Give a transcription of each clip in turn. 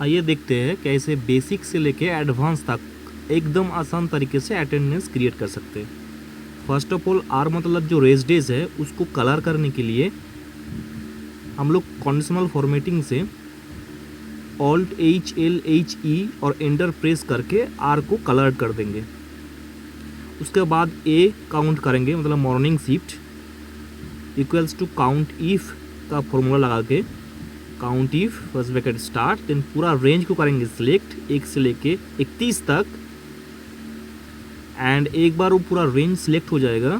आइए देखते हैं कैसे बेसिक से लेके एडवांस तक एकदम आसान तरीके से अटेंडेंस क्रिएट कर सकते हैं। फर्स्ट ऑफ ऑल आर मतलब जो रेस डेज है उसको कलर करने के लिए हम लोग कंडीशनल फॉर्मेटिंग से ऑल्ट HLHE और एंटर प्रेस करके आर को कलर कर देंगे। उसके बाद ए काउंट करेंगे मतलब morning shift equals to count if का फॉर्मूला लगा के count if first bracket start then पूरा रेंज को करेंगे सिलेक्ट 1 से लेके 31 तक एंड एक बार वो पूरा रेंज सिलेक्ट हो जाएगा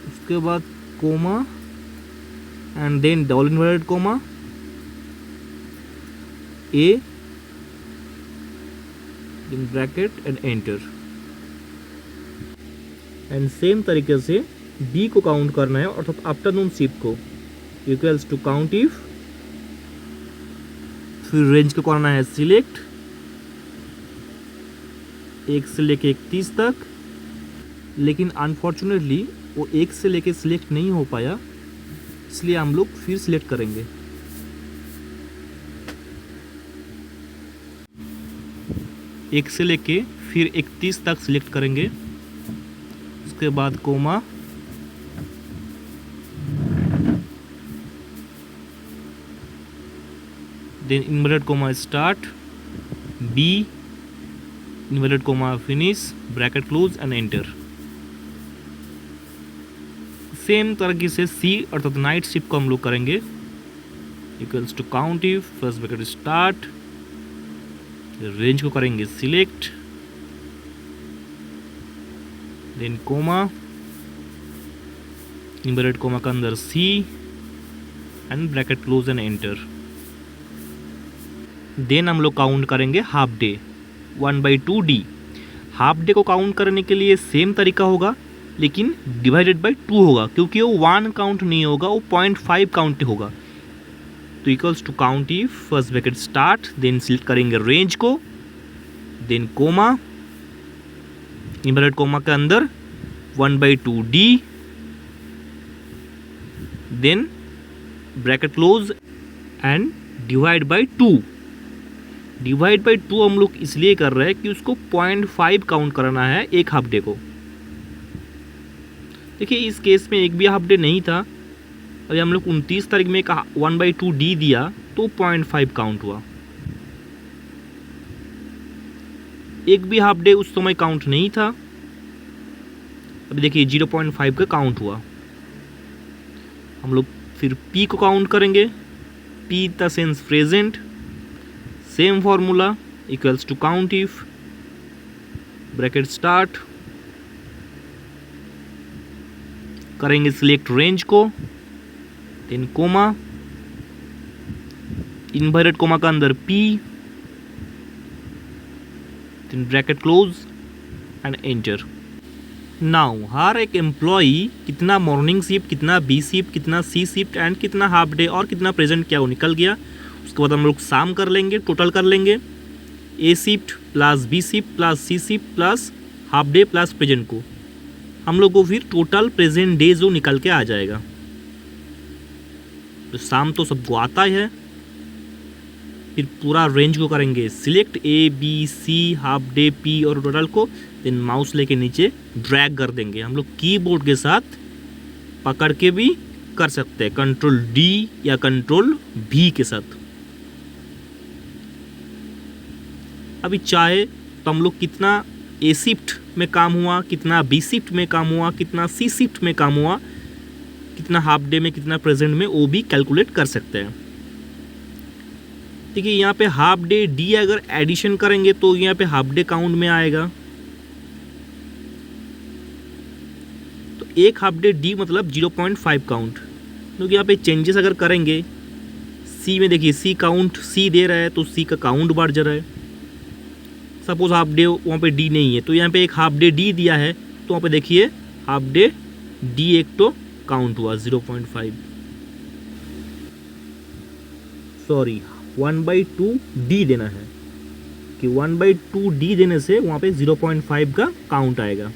उसके बाद comma and then double inverted comma A then bracket and enter and same तरीके से बी को काउंट करना है अर्थात आफ्टरनून शिफ्ट को इक्वल्स टू काउंट इफ फिर रेंज को करना है सिलेक्ट 1 से लेके 31 तक, लेकिन अनफॉर्चुनेटली वो 1 से लेके सिलेक्ट नहीं हो पाया इसलिए हम लोग फिर सिलेक्ट करेंगे। एक से लेके फिर 31 तक सिलेक्ट करेंगे उसके बाद comma then inverted comma start B inverted comma finish bracket close and enter. Same तरीके से सी अर्थात नाइट शिफ्ट को हम लोग करेंगे equals to count if first bracket start range को करेंगे select then comma inverted comma के अंदर c and bracket close and enter. Then हम लोग काउंट करेंगे half day 1/2 D. Half day को काउंट करने के लिए सेम तरीका होगा लेकिन डिवाइडेड बाय 2 होगा क्योंकि वो 1 काउंट नहीं होगा वो 0.5 काउंट होगा। तो equals to count if first bracket start then select करेंगे रेंज को देन कोमा इन्वर्टेड कोमा के अंदर 1/2 D then bracket close and divide by 2। Divide by 2 हम लोग इसलिए कर रहे हैं कि उसको 0.5 काउंट करना है एक हाफ डे को। देखिए इस केस में एक भी हाफ डे नहीं था और हम लोग 29 तारीख में 1/2 डी दिया तो 0.5 काउंट हुआ। एक भी हाफ डे उस समय काउंट नहीं था, अभी देखिए 0.5 का काउंट हुआ। हम लोग फिर पी को काउंट करेंगे P the sense present same formula equals to count if bracket start करेंगे सिलेक्ट रेंज को देन कोमा इन्वर्टेड कोमा का अंदर P then bracket close and enter. Now हर एक एम्प्लॉई कितना मॉर्निंग शिफ्ट कितना बी शिफ्ट कितना सी शिफ्ट एंड कितना हाफ डे और कितना प्रेजेंट क्या वो निकल गया। उसके बाद हम लोग साम कर लेंगे टोटल कर लेंगे A shift plus B shift plus C shift plus half day plus present को हम लोग को फिर टोटल प्रेजेंट डे जो निकल के आ जाएगा। तो साम तो सबको आता है, फिर पूरा रेंज को करेंगे select A B C half day P और टोटल को देन माउस लेके नीचे ड्रैग कर देंगे। हम लोग कीबोर्ड के साथ पकड़ के भी कर सकते हैं कंट्रोल डी या कंट्रोल भी के साथ। अभी चाहे तो हम लोग कितना ए शिफ्ट में काम हुआ कितना बी शिफ्ट में काम हुआ कितना सी शिफ्ट में काम हुआ कितना हाफ डे में कितना प्रेजेंट में वो भी कैलकुलेट कर सकते हैं। देखिए यहाँ पे हाफ डे डी अगर एडिशन करेंगे तो यहाँ पे हाफ डे काउंट में आएगा। तो एक हाफ डे डी मतलब 0.5 काउंट क्योंकि यहाँ पे चेंजेस अगर करेंगे सी में देखिए सी काउंट सी दे रहा है तो सी का काउंट बढ़ जा रहा है। सपोज हाफ डे वहाँ पे डी नहीं है तो यहाँ पे एक हाफ डे डी दिया है तो वहाँ पे देखिए हाफ डे डी एक तो काउंट हुआ 0.5 सॉरी 1/2 डी देना है कि 1/2 डी देने से वहाँ पे 0.5 का काउंट आएगा।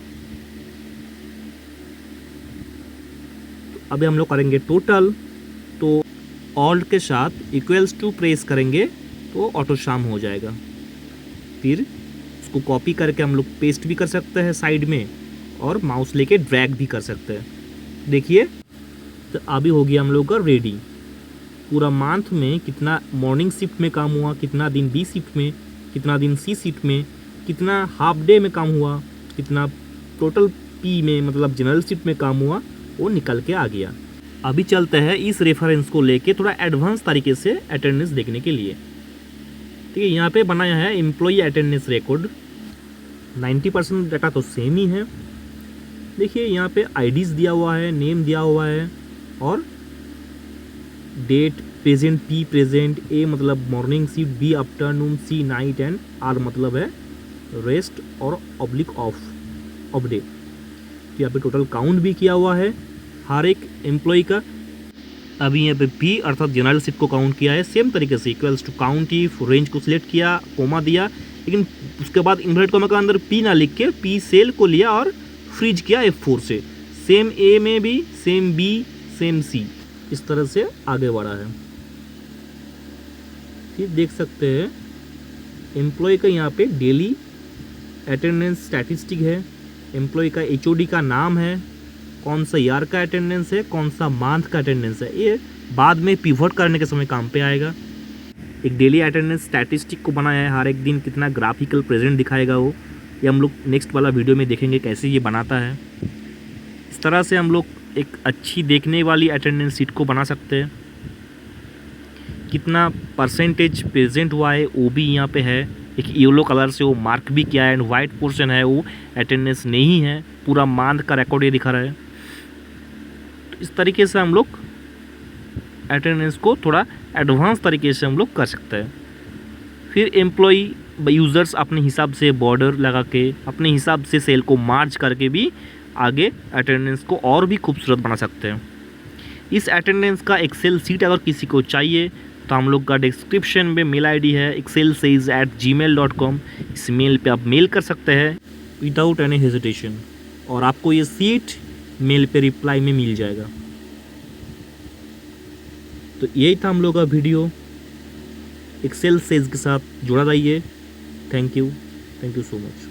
तो अभी हम लोग करेंगे टोटल। तो ऑल्ट के साथ इक्वल्स टू प्रेस करेंगे तो ऑटो शाम हो जाएगा। फिर उसको कॉपी करके हम लोग पेस्ट भी कर सकते हैं साइड में, और माउस लेके ड्रैग भी कर सकते हैं। देखिए, तो अभी हो गया हम लोग का रेडी। पूरा मंथ में कितना मॉर्निंग शिफ्ट में काम हुआ, कितना दिन बी शिफ्ट में, कितना दिन सी शिफ्ट में, कितना हाफ डे में काम हुआ, कितना टोटल पी में मतलब जनरल शिफ्ट में काम हुआ, वो निकल के आ गया। अभी चलते हैं इस रेफरेंस को लेके थोड़ा एडवांस तरीके से अटेंडेंस देखने के लिए। ठीक है, यहाँ पे बनाया है एम्प्लॉई अटेंडेंस रिकॉर्ड। 90% डाटा तो सेम ही है। देखिए यहाँ पे आईडीज दिया हुआ है, नेम दिया हुआ है, और date present, P present, A मतलब morning shift, B afternoon, C night, and R मतलब है रेस्ट और ऑब्लिक ऑफ डे। यहाँ पे टोटल काउंट भी किया हुआ है हर एक एम्प्लॉय का। अभी यहाँ पे पी अर्थात जनरल शिफ्ट को काउंट किया है सेम तरीके से, equals to count if, range को सिलेक्ट किया, कोमा दिया, लेकिन उसके बाद इन्वर्टेड कोमा का अंदर पी ना लिख के पी सेल को लिया और फ्रीज किया F4 से। सेम ए में भी, सेम बी, सेम सी, इस तरह से आगे बढ़ा है। फिर देख सकते हैं एम्प्लॉय का यहाँ पे डेली अटेंडेंस स्टैटिस्टिक है, एम्प्लॉय का HOD का नाम है, कौन सा ईयर का अटेंडेंस है, कौन सा मंथ का अटेंडेंस है, ये बाद में पिवट करने के समय काम पे आएगा। एक डेली अटेंडेंस स्टैटिस्टिक को बनाया है, हर एक दिन कितना ग्राफिकल प्रेजेंट दिखाएगा वो, ये हम लोग नेक्स्ट वाला वीडियो में देखेंगे कैसे ये बनाता है। इस तरह से हम लोग एक अच्छी देखने वाली अटेंडेंस शीट को बना सकते हैं। कितना परसेंटेज प्रेजेंट हुआ है वो भी यहाँ पे है, एक येलो कलर से वो मार्क भी किया है, एंड वाइट पोर्शन है वो अटेंडेंस नहीं है, पूरा मंथ का रिकॉर्ड ये दिखा रहा है। तो इस तरीके से हम लोग अटेंडेंस को थोड़ा एडवांस तरीके से हम लोग कर सकते हैं। फिर एम्प्लॉई यूज़र्स अपने हिसाब से बॉर्डर लगा के, अपने हिसाब से सेल को मार्ज करके भी आगे अटेंडेंस को और भी खूबसूरत बना सकते हैं। इस अटेंडेंस का एक्सेल सीट अगर किसी को चाहिए तो हम लोग का डिस्क्रिप्शन में मेल आईडी है excelsays@gmail.com। इस मेल पे आप मेल कर सकते हैं विदाउट एनी हेजिटेशन, और आपको ये सीट मेल पे रिप्लाई में मिल जाएगा। तो यही था हम लोग का वीडियो। एक्सेल सेज के साथ जुड़ा रहिए। Thank you so much.